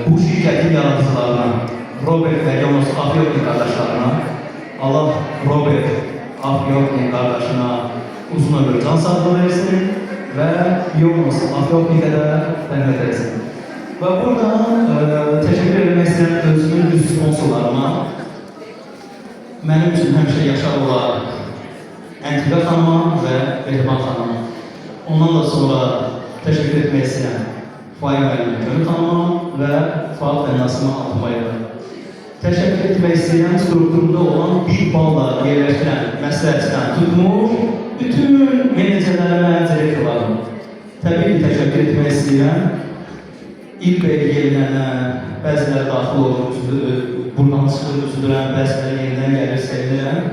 bu şirketin yaratıcılarına, Robert ve Jonas Afyokli kardeşlerine, Allah Robert Afyokli kardeşine uzun ömür can sağlığı versin ve Jonas Afyokli'ye de rahmet etsin. Ve buradan teşekkür etmek isteyen özümün düz sponsorlarıma, benim için həmişə yaşar olaraq Əntiqə xanıma və Behman xanıma. Ondan da sonra təşəkkür etmək istəyən Faiz müəllimə Gönül xanıma və Fuad və Nasımə Altıbayeva. Təşəkkür etmək istəyən strukturunda olan bir balla yerləşdirən məsləhətçidən tutmuş bütün menecerlərə, direktorlarım. Təbii ki, təşəkkür etmək istəyən il belgələrinə, bəziləri daxil olur, buradan çıxır, üzülürəm, bəziləri yenidən gəlir, sevinirəm.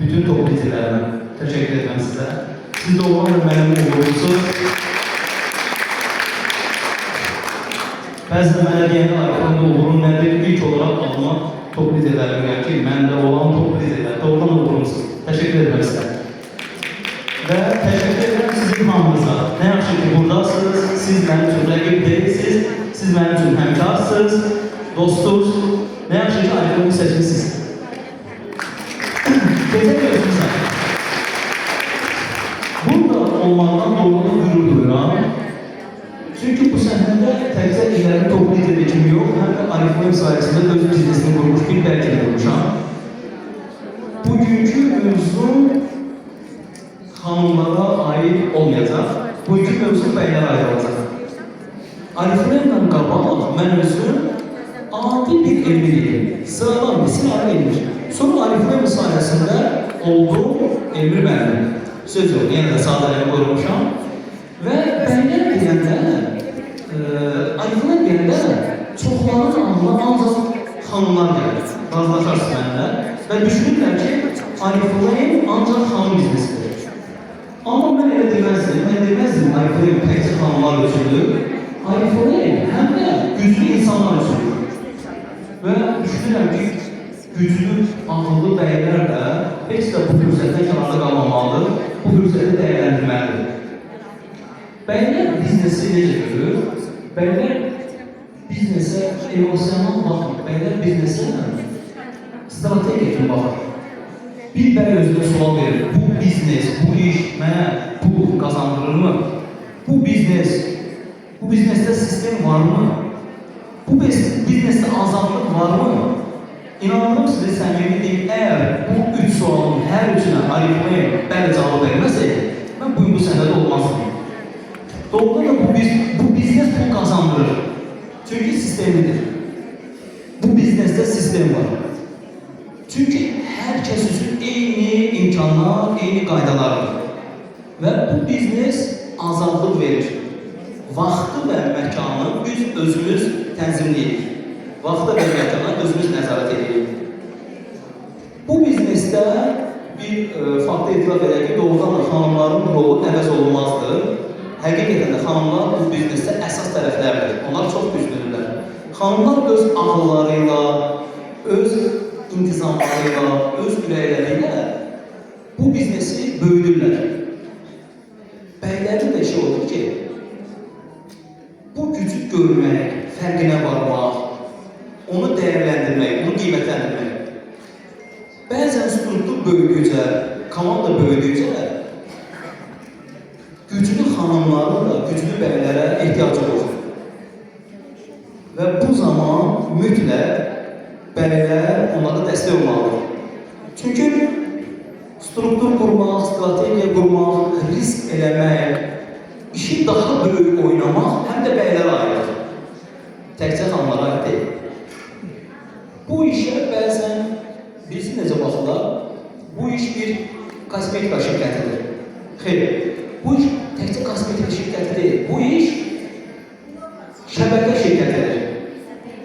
Bütün toplayıcılarına təşəkkür edirəm sizə. Siz də olan da mənim uğurlusunuz. Bəzən mənə deyəndə arxamda uğurum nədir? İlk olaraq adıma toplayıcılarım ki, məndə olan toplayıcılar, doğrudan uğurlusunuz. Təşəkkür edirəm sizə. Və təşəkkür edirəm sizin hamınıza. Nə yaxşı ki, buradasınız, siz mənim üçün rəqib deyilsiniz, siz mənim üçün həmkarsınız, dostuz. Ne yaxşı ki, ayrılığını seçmişsiniz. Geçemiyorsunuz. Burada olmaktan doğrudan gurur duyuram. Çünkü bu səhnədə təkcə iləri toplayıcı bir yok, həm də Arifliyim sayesinde öz biznesini kurmuş bir bəlkə kurmuşam. Bugünkü mövzu xanımlara ait olmayacaq. Bugünkü mövzu bəylərə ait olacaq. Arifliyimlə qabaq mən özüm adi bir elmi değilim. Sıradan bir sinema elmir. Sonra Arifliyim sayesinde olduğum elmi benim. Söz yok, yine de sağlarını korumuşam. Ve benden deyəndə, Arifliyim deyəndə çoxların anına ancaq xanımlar gəlir. Razılaşarsın mənimlə. Və düşünürlər ki, Arifliyim ancaq xanım biznesidir. Amma mən elə deməzdim, Arifliyim təkcə xanımlar üçündür. Arifliyim həm də güclü insanlar üçündür. Ve düşünürəm ki, güclü, ağıllı bəylər də heç də bu fürsətdən kənarda qalmamalıdır, bu fürsəti dəyərləndirməlidir. Bəylər biznesi necə görür? Bəylər biznesə emosional baxır, bəylər biznesə strategiya kimi baxır. Bir bəy özünə sual verir, bu biznes, bu iş mənə pul qazandırır mı? Bu biznesdə sistem var mı? Bu biznesde azadlık var mı? İnanırım size səmimi deyim, eğer bu üç sualın her üçüne Arifliyim bəli cavab verməsəydi, mən bugün bu səhnədə olmazdım. Doğrudan da bu biznes pul kazandırır. Çünkü sistemidir. Bu biznesde sistem var. Çünkü herkes için eyni imkanlar, eyni qaydalar var. Ve bu biznes azadlık verir. Vaxtı və məkanı biz özümüz tənzimləyirik. Vaxtı və məkana özümüz nəzarət edirik. Bu biznesdə bir faktı etiraf edək ki, doğrudan da xanımların rolu əvəz olunmazdır. Həqiqətən də xanımlar bu biznesdə əsas tərəflərdir. Onlar çox güclüdürlər. Xanımlar öz ağıllarıyla, öz intizamlarıyla, öz ürəkləriylə bu biznesi böyüdürlər. Bəylərin də şey olur ki, bu gücü görmək, fərqinə varmaq, onu dəyərləndirmək, onu qiymətləndirmək. Bəzən struktur böyüdükcə, komanda böyüdükcə güclü xanımların da güclü bəylərə ehtiyacı olur. Və bu zaman mütləq bəylər onlara dəstək olmalıdır. Çünki struktur qurmaq, strategiya qurmaq, risk eləmək, işi daha böyük oynamaq həm də bəylərə aiddir. Təkcə xanımlara aid deyil. Bu işə bəzən birisi necə baxırlar? Bu iş bir kosmetika şirkətidir. Xeyr, bu iş təkcə kosmetika şirkəti deyil. Bu iş şəbəkə şirkətidir.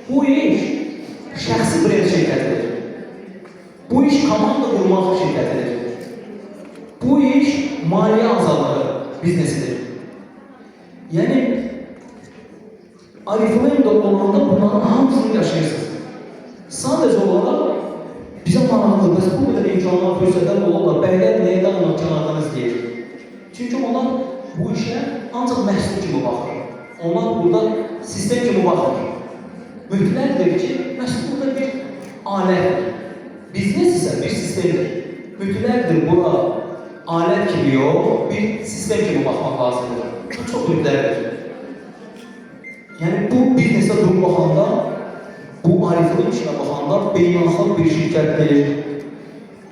Bu iş şəxsi brend şirkətidir. Bu iş komanda qurmaq şirkətidir. Bu iş maliyyə azadlığı biznesidir. Yani Arifliyimdə olanda bunların hamısını yaşayırsınız. Sadəcə olaraq bizə maraqlı, bəs bu qədər imkanlar, fürsətlər olurlar, bəylər nəyə dayanmaq kənardınız deyir. Çünki onlar bu işə ancaq məhsul kimi baxır. Onlar burada sistem kimi baxmır. Mütləqdir ki, məsələn, burada bir alətdir. Biznes isə bir sistemdir. Mütləqdir buna alət kimi yox, bir sistem kimi baxmaq lazımdır. Bu çox mütləqdir. Yəni, bu biznesə durub baxanda, bu Ariflin işinə baxanda beynəlxalq bir şirkətdir,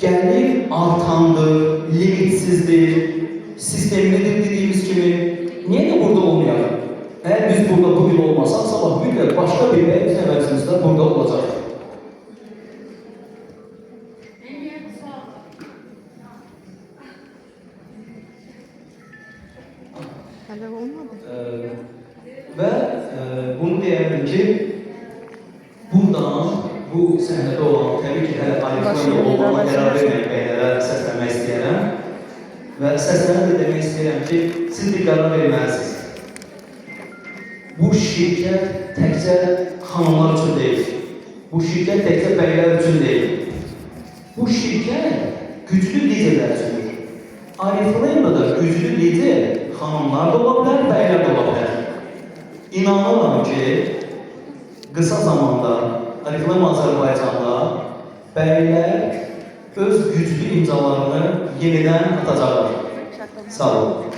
gəlir artandır, limitsizdir, sistemlidir dediyimiz kimi. Niyə də burada olmayaq? Əgər biz burada bugün olmasaq, sabah mütləq başqa bir və bizim əvəzimizdə burada olacaq. Hələ olmadı. Və bunu deyərdim ki, buradan bu səhnədə olan, təbii ki, hələ Ariflin olmama qərar verməyən bəylərə səslənmək istəyərəm. Və səslənə də demək istəyirəm ki, siz bir qərar verməlisiniz. Bu şirkət təkcə xanımlar üçün deyil. Bu şirkət təkcə bəylər üçün deyil. Bu şirkət güclü liderlər üçündür. Ariflin da güclü lider xanımlar da ola bilər, bəylər də ola bilər. İnanıram ki, qısa zamanda Ariflin Azərbaycanda bəylər öz güclü imzalarını yenidən atacaqlar. Sağ olun.